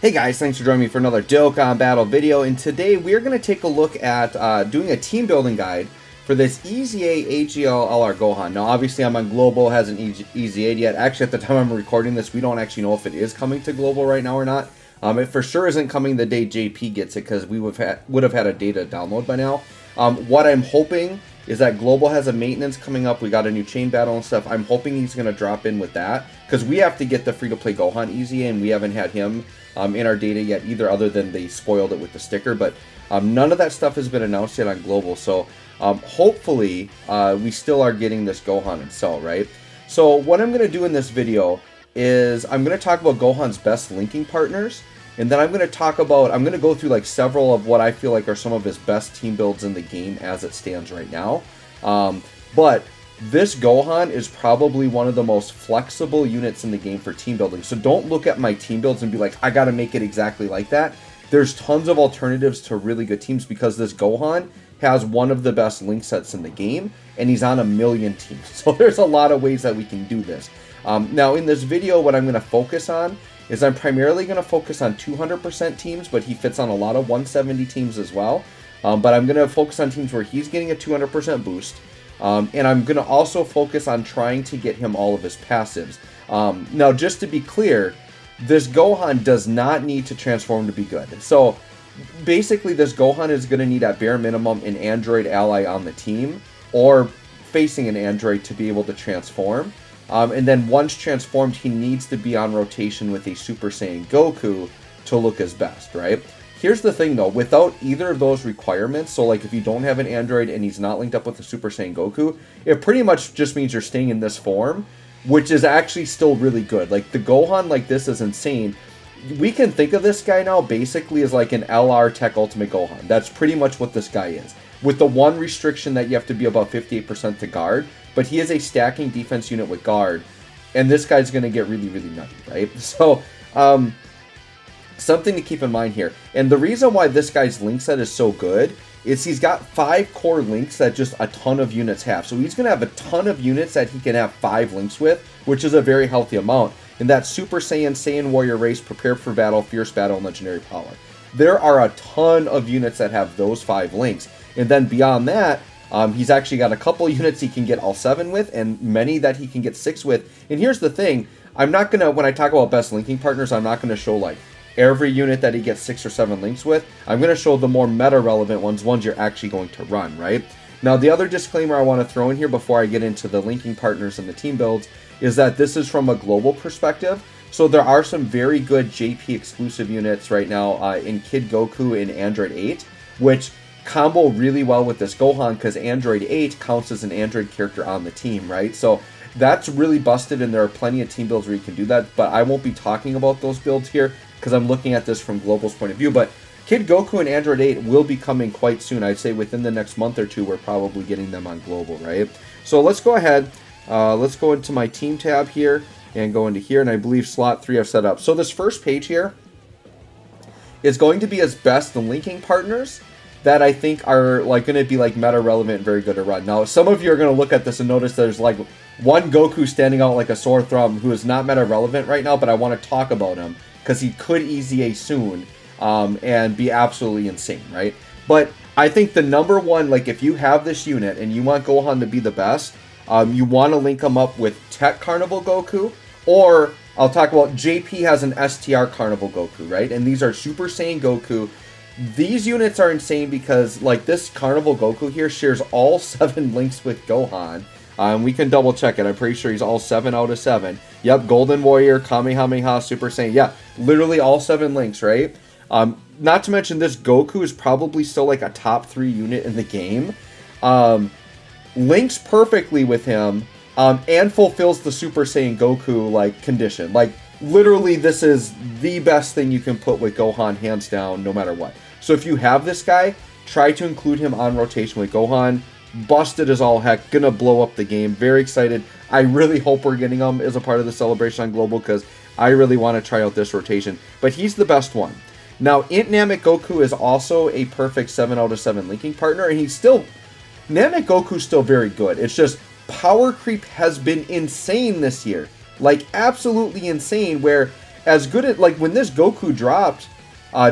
Hey guys, thanks for joining me for another Dokkan battle video, and today we're going to take a look at doing a team building guide for this EZA AGL LR Gohan. Now obviously I'm on Global, hasn't EZA'd yet. Actually at the time I'm recording this, we don't actually know if it is coming to Global right now or not. It for sure isn't coming the day JP gets it because we would have had a data download by now. What I'm hoping is that Global has a maintenance coming up. We got a new chain battle and stuff. I'm hoping he's going to drop in with that because we have to get the free-to-play Gohan EZA, and we haven't had him in our data yet either, other than they spoiled it with the sticker. But none of that stuff has been announced yet on Global. So hopefully we still are getting this Gohan and Cell, right? So what I'm going to do in this video is I'm going to talk about Gohan's best linking partners. And then I'm going to go through like several of what I feel like are some of his best team builds in the game as it stands right now. But this Gohan is probably one of the most flexible units in the game for team building. So don't look at my team builds and be like, I got to make it exactly like that. There's tons of alternatives to really good teams because this Gohan has one of the best link sets in the game, and he's on 1 million teams. So there's a lot of ways that we can do this. Now in this video, what I'm going to focus on is I'm primarily going to focus on 200% teams, but he fits on a lot of 170 teams as well. But I'm going to focus on teams where he's getting a 200% boost. And I'm going to also focus on trying to get him all of his passives. Now, just to be clear, this Gohan does not need to transform to be good. So basically, this Gohan is going to need at bare minimum an android ally on the team or facing an android to be able to transform. And then once transformed, he needs to be on rotation with a Super Saiyan Goku to look his best, right? Here's the thing though, without either of those requirements, so like if you don't have an android and he's not linked up with the Super Saiyan Goku, it pretty much just means you're staying in this form, which is actually still really good. Like the Gohan like this is insane. We can think of this guy now basically as like an LR Tech Ultimate Gohan. That's pretty much what this guy is. With the one restriction that you have to be about 58% to guard, but he is a stacking defense unit with guard, and this guy's going to get really, really nutty, right? So, something to keep in mind here. And the reason why this guy's link set is so good is he's got 5 core links that just a ton of units have. So he's going to have a ton of units that he can have 5 links with, which is a very healthy amount. And that's Super Saiyan, Saiyan Warrior Race, Prepared for Battle, Fierce Battle, and Legendary Power. There are a ton of units that have those 5 links. And then beyond that, he's actually got a couple units he can get all 7 with, and many that he can get 6 with. And here's the thing, I'm not going to, when I talk about best linking partners, I'm not going to show like every unit that he gets 6 or 7 links with. I'm going to show the more meta relevant ones you're actually going to run, right? Now the other disclaimer I want to throw in here before I get into the linking partners and the team builds is that this is from a global perspective. So there are some very good JP exclusive units right now in Kid Goku and Android 8, which combo really well with this Gohan because Android 8 counts as an Android character on the team, right? So that's really busted, and there are plenty of team builds where you can do that, but I won't be talking about those builds here because I'm looking at this from Global's point of view. But Kid Goku and Android 8 will be coming quite soon. I'd say within the next month or two, we're probably getting them on Global, right? So let's go ahead. Let's go into my team tab here and go into here, and I believe slot 3 I've set up. So this first page here is going to be his best linking partners that I think are like going to be like meta relevant and very good to run. Now, some of you are going to look at this and notice there's like one Goku standing out like a sore thumb who is not meta relevant right now, but I want to talk about him because he could EZA soon and be absolutely insane, right? But I think the number one, like if you have this unit and you want Gohan to be the best, you want to link him up with Tech Carnival Goku, or I'll talk about JP has an STR Carnival Goku, right? And these are Super Saiyan Goku. These units are insane because like this Carnival Goku here shares all 7 links with Gohan. We can double check it. I'm pretty sure he's all 7 out of 7. Yep, Golden Warrior, Kamehameha, Super Saiyan. Yeah, literally all 7 links, right? Not to mention this Goku is probably still like a top 3 unit in the game. Links perfectly with him and fulfills the Super Saiyan Goku like condition. Like literally this is the best thing you can put with Gohan hands down no matter what. So if you have this guy, try to include him on rotation with Gohan. Busted as all heck, gonna blow up the game. Very excited. I really hope we're getting him as a part of the celebration on Global because I really want to try out this rotation. But he's the best one. Now, Int Namek Goku is also a perfect 7 out of 7 linking partner, and he's still, Namek Goku's still very good. It's just power creep has been insane this year. Like absolutely insane, where as good as, like, when this Goku dropped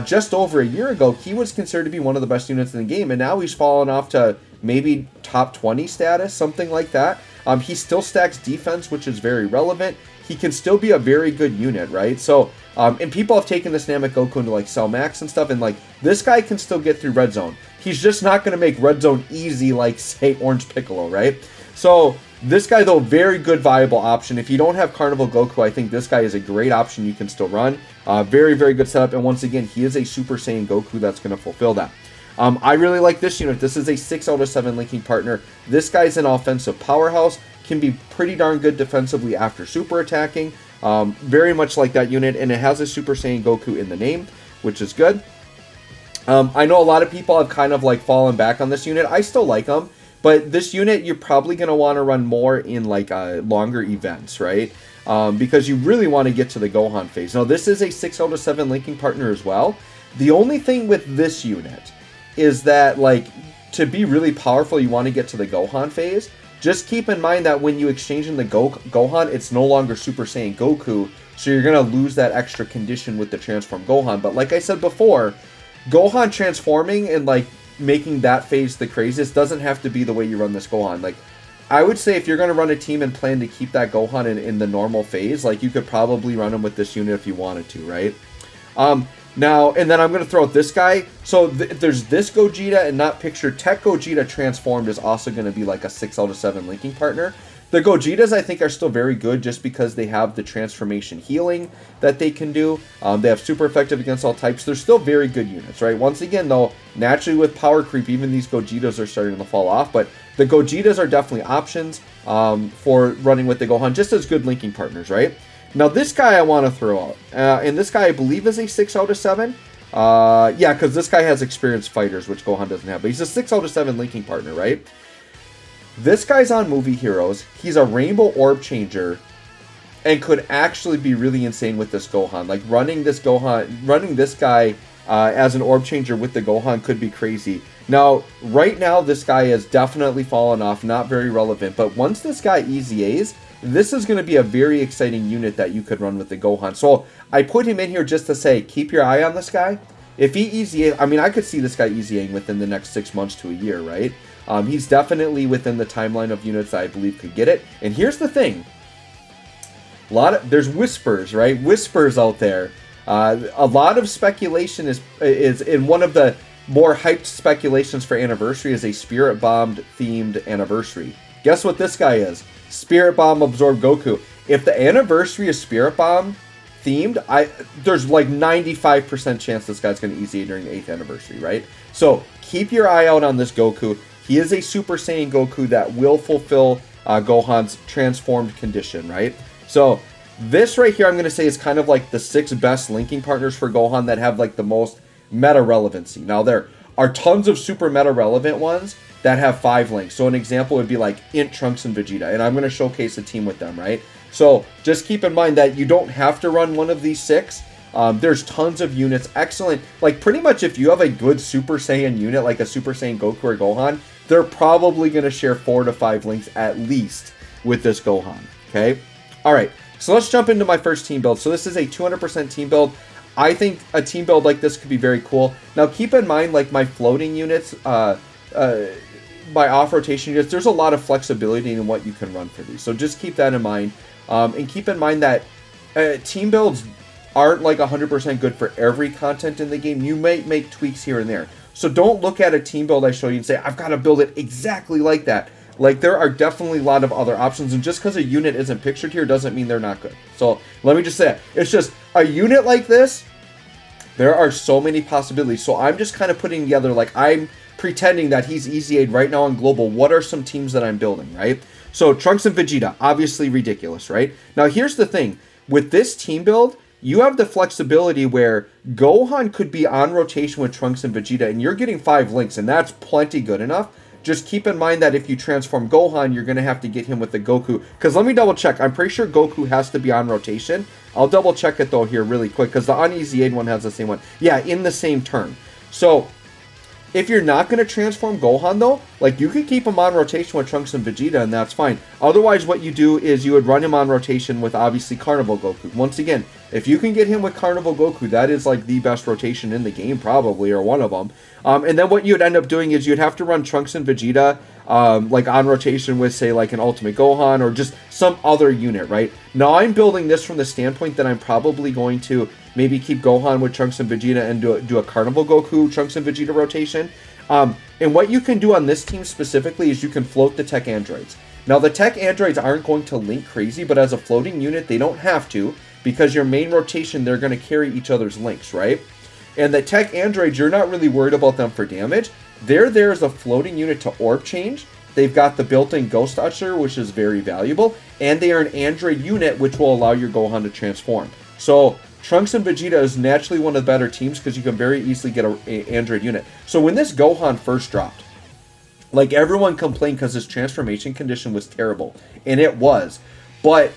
just over a year ago, he was considered to be one of the best units in the game, and now he's fallen off to maybe top 20 status, something like that. He still stacks defense, which is very relevant. He can still be a very good unit, right? So, and people have taken this Namek Goku into like Cell Max and stuff, and like this guy can still get through Red Zone. He's just not going to make Red Zone easy like, say, Orange Piccolo, right? So this guy, though, very good viable option. If you don't have Carnival Goku, I think this guy is a great option you can still run. Very, very good setup, and once again, he is a Super Saiyan Goku that's going to fulfill that. I really like this unit. This is a 6 out of 7 linking partner. This guy's an offensive powerhouse, can be pretty darn good defensively after super attacking. Very much like that unit, and it has a Super Saiyan Goku in the name, which is good. I know a lot of people have kind of like fallen back on this unit. I still like him, but this unit you're probably going to want to run more in like longer events, right? Because you really want to get to the Gohan phase. Now, this is a 6 out of 7 linking partner as well. The only thing with this unit is that, like, to be really powerful, you want to get to the Gohan phase. Just keep in mind that when you exchange in the Gohan, it's no longer Super Saiyan Goku, so you're going to lose that extra condition with the Transform Gohan. But like I said before, Gohan transforming and, like, making that phase the craziest doesn't have to be the way you run this Gohan. Like, I would say if you're going to run a team and plan to keep that Gohan in the normal phase, like, you could probably run him with this unit if you wanted to, right? Now, and then I'm going to throw out this guy. So there's this Gogeta, and not pictured Tech Gogeta transformed is also going to be like a 6 out of 7 linking partner. The Gogetas, I think, are still very good just because they have the transformation healing that they can do. They have super effective against all types. They're still very good units, right? Once again, though, naturally with power creep, even these Gogetas are starting to fall off. But the Gogetas are definitely options for running with the Gohan, just as good linking partners, right? Now, this guy I want to throw out. And this guy, I believe, is a 6 out of 7. Yeah, because this guy has experienced fighters, which Gohan doesn't have. But he's a 6 out of 7 linking partner, right? This guy's on Movie Heroes. He's a Rainbow Orb Changer and could actually be really insane with this Gohan. Like, running this guy as an Orb Changer with the Gohan could be crazy. Now, right now, this guy has definitely fallen off. Not very relevant. But once this guy EZAs, this is going to be a very exciting unit that you could run with the Gohan. So I put him in here just to say, keep your eye on this guy. If he EZAs, I mean, I could see this guy EZAing within the next 6 months to a year, right? He's definitely within the timeline of units that I believe could get it. And here's the thing. There's whispers, right? Whispers out there. A lot of speculation is in one of the more hyped speculations for Anniversary is a Spirit Bomb themed Anniversary. Guess what this guy is? Spirit Bomb Absorb Goku. If the Anniversary is Spirit Bomb themed, there's like 95% chance this guy's going to EZA during the 8th anniversary, right? So keep your eye out on this Goku. He is a Super Saiyan Goku that will fulfill Gohan's transformed condition, right? So this right here, I'm going to say is kind of like the 6 best linking partners for Gohan that have like the most meta relevancy. Now there are tons of super meta relevant ones that have 5 links. So an example would be like Int, Trunks, and Vegeta, and I'm going to showcase a team with them, right? So just keep in mind that you don't have to run one of these 6. There's tons of units, excellent. Like pretty much if you have a good Super Saiyan unit, like a Super Saiyan Goku or Gohan, they're probably going to share 4 to 5 links at least with this Gohan, okay? All right, so let's jump into my first team build. So this is a 200% team build. I think a team build like this could be very cool. Now keep in mind, like my floating units, by off-rotation units, there's a lot of flexibility in what you can run for these. So just keep that in mind. And keep in mind that team builds aren't like 100% good for every content in the game. You may make tweaks here and there. So don't look at a team build I show you and say, I've got to build it exactly like that. Like, there are definitely a lot of other options. And just because a unit isn't pictured here doesn't mean they're not good. So let me just say, it's just a unit like this, there are so many possibilities. So I'm just kind of putting together, like, I'm pretending that he's EZA'd right now on Global. What are some teams that I'm building, right? So Trunks and Vegeta, obviously ridiculous, right? Now here's the thing. With this team build, you have the flexibility where Gohan could be on rotation with Trunks and Vegeta, and you're getting 5 links, and that's plenty good enough. Just keep in mind that if you transform Gohan, you're going to have to get him with the Goku. Because let me double check. I'm pretty sure Goku has to be on rotation. I'll double check it, though, here really quick, because the un-EZA'd one has the same one. Yeah, in the same turn. So If you're not going to transform Gohan, though, like, you could keep him on rotation with Trunks and Vegeta, and that's fine. Otherwise, what you do is you would run him on rotation with, obviously, Carnival Goku. Once again, if you can get him with Carnival Goku, that is, like, the best rotation in the game, probably, or one of them. And then what you would end up doing is you'd have to run Trunks and Vegeta, like, on rotation with, say, like, an Ultimate Gohan, or just some other unit, right? Now, I'm building this from the standpoint that I'm probably going to maybe keep Gohan with Trunks and Vegeta and do a Carnival Goku Trunks and Vegeta rotation. And what you can do on this team specifically is you can float the tech androids. Now, the tech androids aren't going to link crazy, but as a floating unit, they don't have to, because your main rotation, they're going to carry each other's links, right? And the tech androids, you're not really worried about them for damage. They're there as a floating unit to orb change. They've got the built-in Ghost Usher, which is very valuable, and they are an android unit, which will allow your Gohan to transform. So Trunks and Vegeta is naturally one of the better teams because you can very easily get an android unit. So when this Gohan first dropped, like, everyone complained because his transformation condition was terrible, and it was. But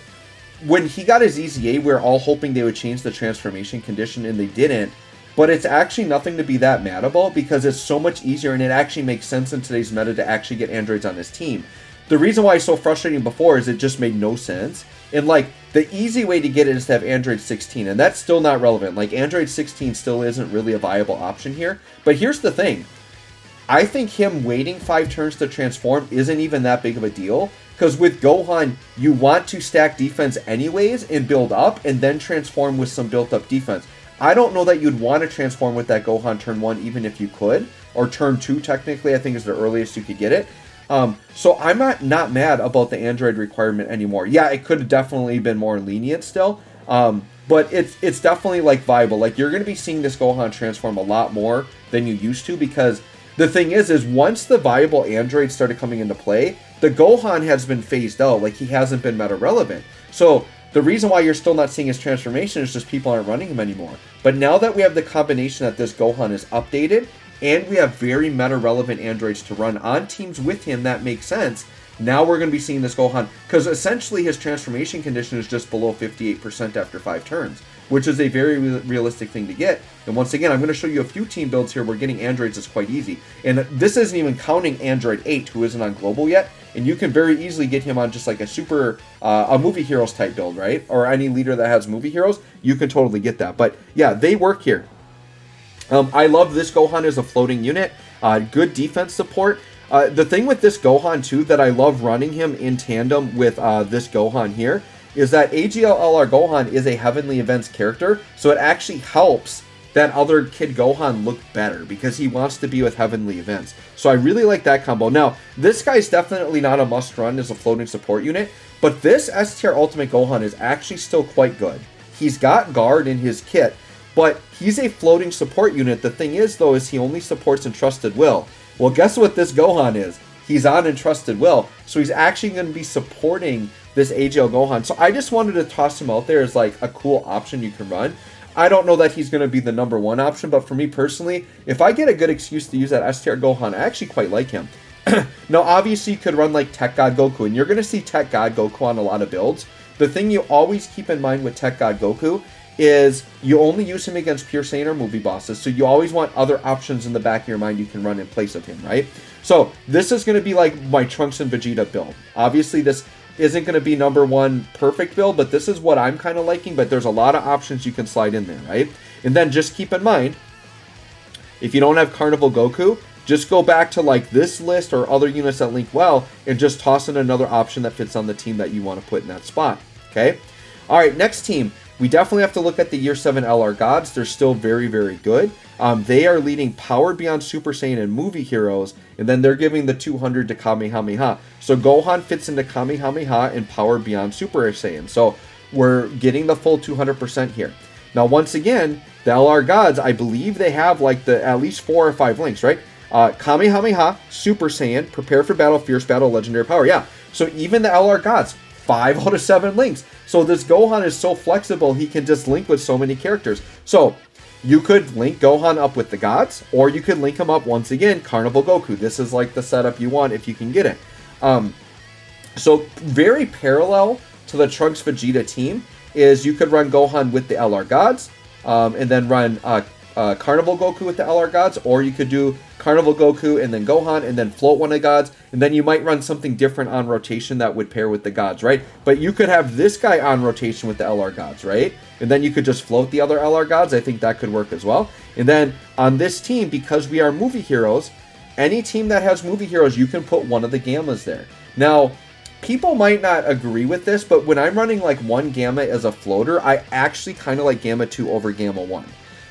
when he got his EZA, we were all hoping they would change the transformation condition, and they didn't. But it's actually nothing to be that mad about because it's so much easier, and it actually makes sense in today's meta to actually get androids on his team. The reason why it's so frustrating before is it just made no sense. And, like, the easy way to get it is to have Android 16, and that's still not relevant. Like, Android 16 still isn't really a viable option here. But here's the thing. I think him waiting 5 turns to transform isn't even that big of a deal. Because with Gohan, you want to stack defense anyways and build up, and then transform with some built-up defense. I don't know that you'd want to transform with that Gohan turn 1 even if you could. Or turn 2, technically, I think is the earliest you could get it. So I'm not mad about the Android requirement anymore. Yeah, it could have definitely been more lenient still, but it's definitely, like, viable. Like, you're going to be seeing this Gohan transform a lot more than you used to, because the thing is once the viable androids started coming into play, the Gohan has been phased out. Like, he hasn't been meta relevant. So the reason why you're still not seeing his transformation is just people aren't running him anymore. But now that we have the combination that this Gohan is updated, and we have very meta-relevant androids to run on teams with him that make sense, now we're going to be seeing this Gohan, because essentially his transformation condition is just below 58% after 5 turns, which is a very realistic thing to get. And once again, I'm going to show you a few team builds here where getting androids is quite easy. And this isn't even counting Android 8, who isn't on global yet, and you can very easily get him on just like a super, a movie heroes type build, right? Or any leader that has movie heroes, you can totally get that. But yeah, they work here. I love this Gohan as a floating unit. Good defense support. The thing with this Gohan, too, that I love running him in tandem with this Gohan here, is that AGLR Gohan is a Heavenly Events character, so it actually helps that other kid Gohan look better, because he wants to be with Heavenly Events. So I really like that combo. Now, this guy's definitely not a must-run as a floating support unit, but this S-tier Ultimate Gohan is actually still quite good. He's got guard in his kit, but he's a floating support unit. The thing is, though, is he only supports Entrusted Will. Well, guess what this Gohan is? He's on Entrusted Will, so he's actually going to be supporting this AGL Gohan. So I just wanted to toss him out there as, like, a cool option you can run. I don't know that he's going to be the #1 option, but for me personally, if I get a good excuse to use that S-tier Gohan, I actually quite like him. Now, obviously, you could run, like, Tech God Goku, and you're going to see Tech God Goku on a lot of builds. The thing you always keep in mind with Tech God Goku is you only use him against Pure Saiyan or movie bosses, so you always want other options in the back of your mind you can run in place of him, right? So this is going to be like my Trunks and Vegeta build. Obviously, this isn't going to be #1 perfect build, but this is what I'm kind of liking, but there's a lot of options you can slide in there, right? And then just keep in mind, if you don't have Carnival Goku, just go back to, like, this list or other units that link well, and just toss in another option that fits on the team that you want to put in that spot, okay? All right, next team. We definitely have to look at the Year 7 LR Gods. They're still very, very good. They are leading Power Beyond Super Saiyan and Movie Heroes, and then they're giving the 200 to Kamehameha. So Gohan fits into Kamehameha and Power Beyond Super Saiyan. So we're getting the full 200% here. Now, once again, the LR Gods, I believe they have, like, the at least 4 or 5 links, right? Kamehameha, Super Saiyan, Prepare for Battle, Fierce Battle, Legendary Power. Yeah, so even the LR Gods, 5 out of 7 links. So this Gohan is so flexible, he can just link with so many characters. So you could link Gohan up with the Gods, or you could link him up, once again, Carnival Goku. This is like the setup you want if you can get it. So very parallel to the Trunks Vegeta team is you could run Gohan with the LR Gods, and then run Carnival Goku with the LR gods, or you could do Carnival Goku and then Gohan and then float one of the gods, and then you might run something different on rotation that would pair with the gods, right? But you could have this guy on rotation with the LR gods, right? And then you could just float the other LR gods. I think that could work as well. And then on this team, because we are movie heroes, any team that has movie heroes, you can put one of the Gammas there. Now, people might not agree with this, but when I'm running like one Gamma as a floater, I actually kind of like Gamma 2 over Gamma 1.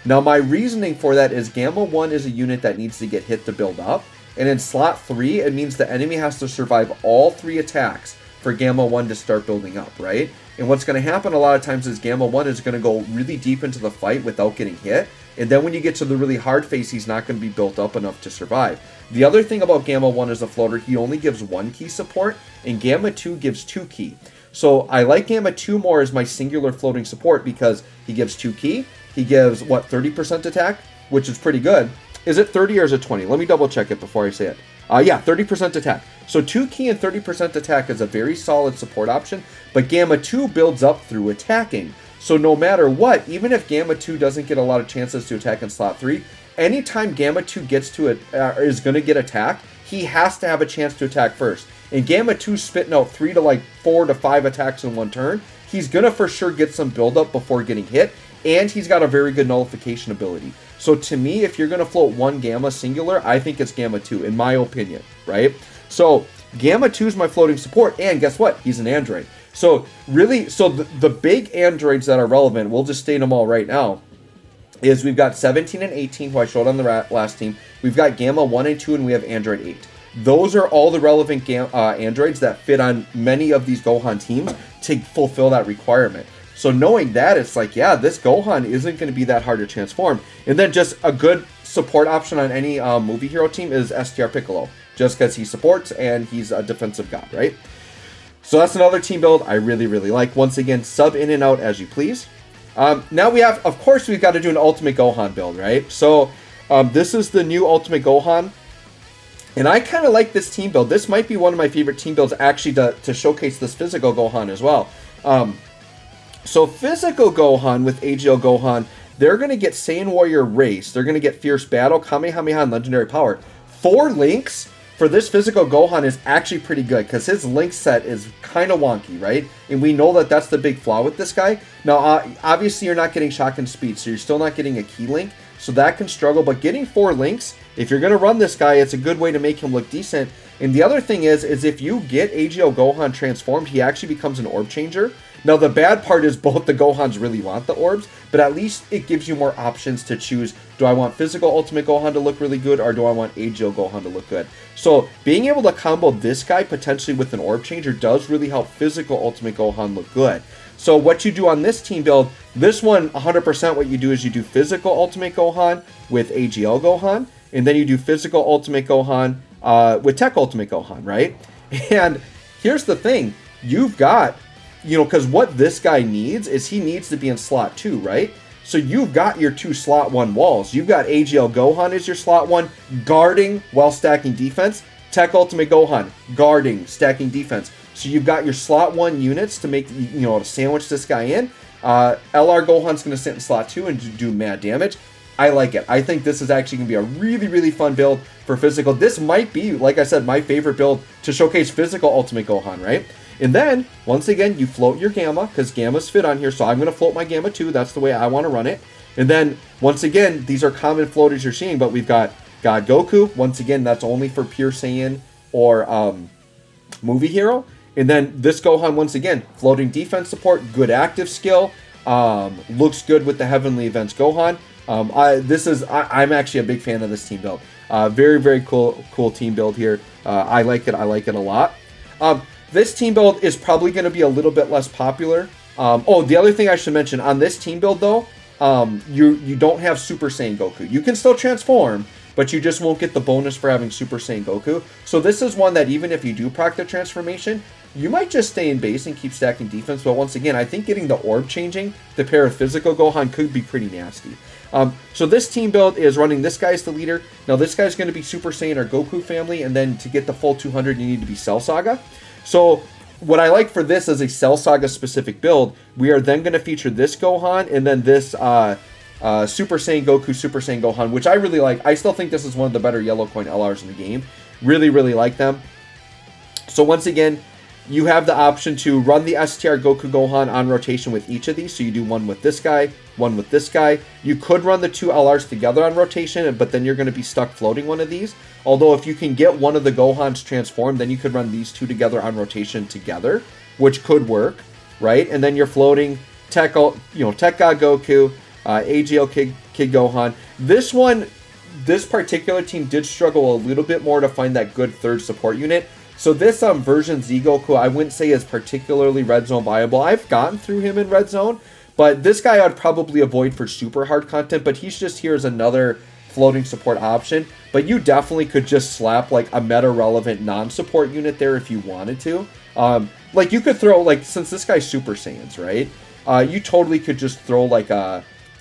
Now, my reasoning for that is Gamma 1 is a unit that needs to get hit to build up, and in slot 3, it means the enemy has to survive all 3 attacks for Gamma 1 to start building up, right? And what's going to happen a lot of times is Gamma 1 is going to go really deep into the fight without getting hit, and then when you get to the really hard phase, he's not going to be built up enough to survive. The other thing about Gamma 1 as a floater, he only gives 1 key support, and Gamma 2 gives 2 key. So I like Gamma 2 more as my singular floating support because he gives 2 key. He gives, what, 30% attack, which is pretty good. Is it 30 or is it 20? Let me double check it before I say it. Yeah, 30% attack. So 2 key and 30% attack is a very solid support option, but Gamma 2 builds up through attacking. So no matter what, even if Gamma 2 doesn't get a lot of chances to attack in slot 3, anytime Gamma 2 gets to it, is going to get attacked, he has to have a chance to attack first. And Gamma 2's spitting out 4 to 5 attacks in one turn. He's going to for sure get some buildup before getting hit, and he's got a very good nullification ability. So to me, if you're going to float one Gamma singular, I think it's Gamma 2, in my opinion, right? So Gamma 2 is my floating support, and guess what? He's an android. So really, the big androids that are relevant, we'll just state them all right now, is we've got 17 and 18, who I showed on the last team. We've got Gamma 1 and 2, and we have Android 8. Those are all the relevant androids that fit on many of these Gohan teams to fulfill that requirement. So knowing that, it's like, yeah, this Gohan isn't going to be that hard to transform. And then just a good support option on any movie hero team is STR Piccolo, just because he supports and he's a defensive god, right? So that's another team build I really, really like. Once again, sub in and out as you please. Now we have, of course, we've got to do an Ultimate Gohan build, right? So this is the new Ultimate Gohan. And I kind of like this team build. This might be one of my favorite team builds actually to showcase this physical Gohan as well. So physical Gohan with AGL Gohan, they're going to get Saiyan Warrior Race. They're going to get Fierce Battle, Kamehameha, and Legendary Power. 4 links for this physical Gohan is actually pretty good because his link set is kind of wonky, right? And we know that that's the big flaw with this guy. Now, obviously, you're not getting Shotgun Speed, so you're still not getting a key link. So that can struggle, but getting 4 links, if you're going to run this guy, it's a good way to make him look decent. And the other thing is if you get AGL Gohan transformed, he actually becomes an orb changer. Now, the bad part is both the Gohans really want the orbs, but at least it gives you more options to choose. Do I want physical Ultimate Gohan to look really good, or do I want AGL Gohan to look good? So being able to combo this guy potentially with an orb changer does really help physical Ultimate Gohan look good. So what you do on this team build, this one, 100% what you do is you do physical Ultimate Gohan with AGL Gohan, and then you do physical Ultimate Gohan with Tech Ultimate Gohan, right? And here's the thing. You've got, because what this guy needs is he needs to be in slot 2, right? So you've got your 2 slot 1 walls. You've got AGL Gohan as your slot 1, guarding while stacking defense. Tech Ultimate Gohan, guarding, stacking defense. So you've got your slot 1 units to make, to sandwich this guy in. LR Gohan's going to sit in slot 2 and do mad damage. I like it. I think this is actually going to be a really, really fun build for physical. This might be, like I said, my favorite build to showcase physical Ultimate Gohan, right? And then, once again, you float your Gamma, because Gammas fit on here, so I'm going to float my Gamma 2. That's the way I want to run it. And then, once again, these are common floaters you're seeing, but we've got God Goku. Once again, that's only for pure Saiyan or movie hero. And then this Gohan, once again, floating defense support, good active skill, looks good with the Heavenly Events Gohan. I'm actually a big fan of this team build. Very, very cool team build here. I like it a lot. This team build is probably going to be a little bit less popular. The other thing I should mention, on this team build though, you don't have Super Saiyan Goku. You can still transform, but you just won't get the bonus for having Super Saiyan Goku. So this is one that even if you do proc the transformation, you might just stay in base and keep stacking defense. But once again, I think getting the orb changing to pair with physical Gohan could be pretty nasty. So this team build is running this guy as the leader. Now this guy's going to be Super Saiyan or Goku family, and then to get the full 200, you need to be Cell Saga. So what I like for this is a Cell Saga specific build. We are then going to feature this Gohan and then this Super Saiyan Goku, Super Saiyan Gohan, which I really like. I still think this is one of the better yellow coin LRs in the game. Really, really like them. So once again, you have the option to run the STR Goku Gohan on rotation with each of these. So you do one with this guy, one with this guy. You could run the two LRs together on rotation, but then you're going to be stuck floating one of these. Although if you can get one of the Gohans transformed, then you could run these two together on rotation together, which could work, right? And then you're floating Tech God Goku, AGL Kid Gohan. This particular team did struggle a little bit more to find that good third support unit. So this version Z Goku, I wouldn't say is particularly red zone viable. I've gotten through him in red zone, but this guy I'd probably avoid for super hard content, but he's just here as another floating support option. But you definitely could just slap like a meta relevant non-support unit there if you wanted to. Like you could throw, like, since this guy's Super Saiyans, right? You totally could just throw like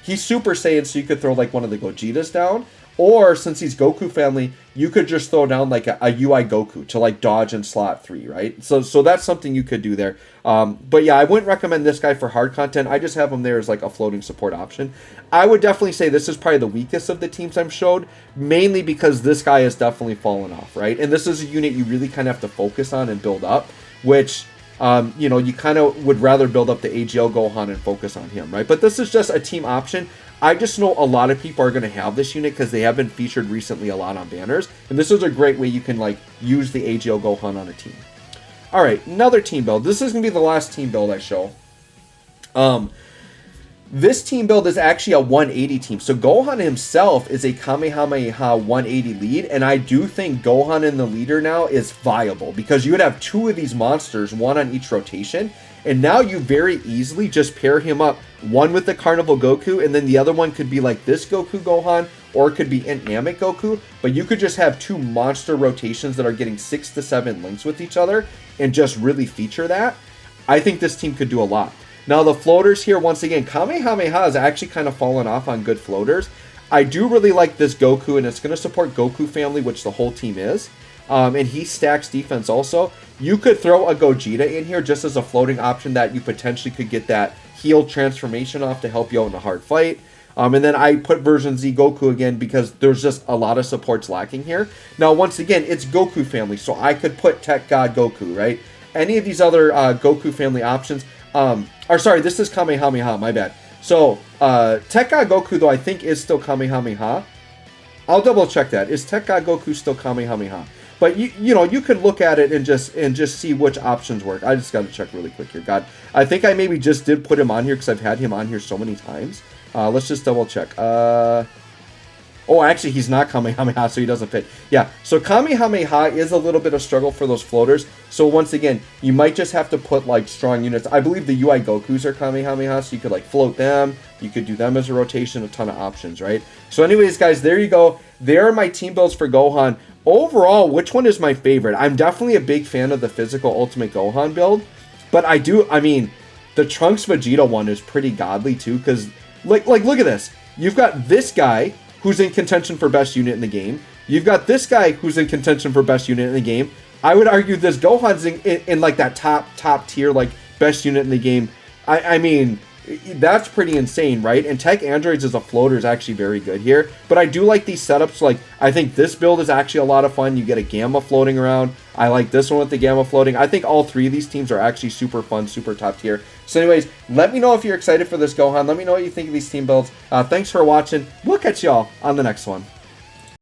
he's Super Saiyan, so you could throw like one of the Gogetas down. Or since he's Goku family, you could just throw down like a UI Goku to like dodge in slot 3, right? So that's something you could do there. But yeah, I wouldn't recommend this guy for hard content. I just have him there as like a floating support option. I would definitely say this is probably the weakest of the teams I've showed, mainly because this guy has definitely fallen off, right? And this is a unit you really kind of have to focus on and build up, which you kind of would rather build up the AGL Gohan and focus on him, right? But this is just a team option. I just know a lot of people are going to have this unit because they have been featured recently a lot on banners. And this is a great way you can like use the AGL Gohan on a team. All right, another team build. This is going to be the last team build I show. This team build is actually a 180 team. So Gohan himself is a Kamehameha 180 lead. And I do think Gohan in the leader now is viable because you would have two of these monsters, one on each rotation. And now you very easily just pair him up, one with the Carnival Goku, and then the other one could be like this Goku Gohan, or it could be Namek Goku. But you could just have two monster rotations that are getting 6 to 7 links with each other and just really feature that. I think this team could do a lot. Now the floaters here, once again, Kamehameha has actually kind of fallen off on good floaters. I do really like this Goku, and it's going to support Goku family, which the whole team is. And he stacks defense also. You could throw a Gogeta in here just as a floating option that you potentially could get that heal transformation off to help you out in a hard fight. And then I put version Z Goku again because there's just a lot of supports lacking here. Now, once again, it's Goku family, so I could put Tech God Goku, right? Any of these other Goku family options, this is Kamehameha, my bad. So, Tech God Goku, though, I think is still Kamehameha. I'll double check that. Is Tech God Goku still Kamehameha? But you could look at it and just see which options work. I just got to check really quick here. God, I think I maybe just did put him on here because I've had him on here so many times. Let's just double check. Actually, he's not Kamehameha, so he doesn't fit. Yeah, so Kamehameha is a little bit of struggle for those floaters. So once again, you might just have to put like strong units. I believe the UI Gokus are Kamehameha, so you could like float them. You could do them as a rotation, a ton of options, right? So anyways, guys, there you go. There are my team builds for Gohan. Overall, which one is my favorite? I'm definitely a big fan of the physical Ultimate Gohan build. But the Trunks Vegeta one is pretty godly too, because like look at this. You've got this guy who's in contention for best unit in the game. You've got this guy who's in contention for best unit in the game. I would argue this Gohan's in like that top tier, like best unit in the game. I mean, that's pretty insane, right? And Tech Androids as a floater is actually very good here. But I do like these setups. Like, I think this build is actually a lot of fun. You get a Gamma floating around. I like this one with the Gamma floating. I think all three of these teams are actually super fun, super top tier. So anyways, let me know if you're excited for this Gohan. Let me know what you think of these team builds. Thanks for watching. We'll catch y'all on the next one.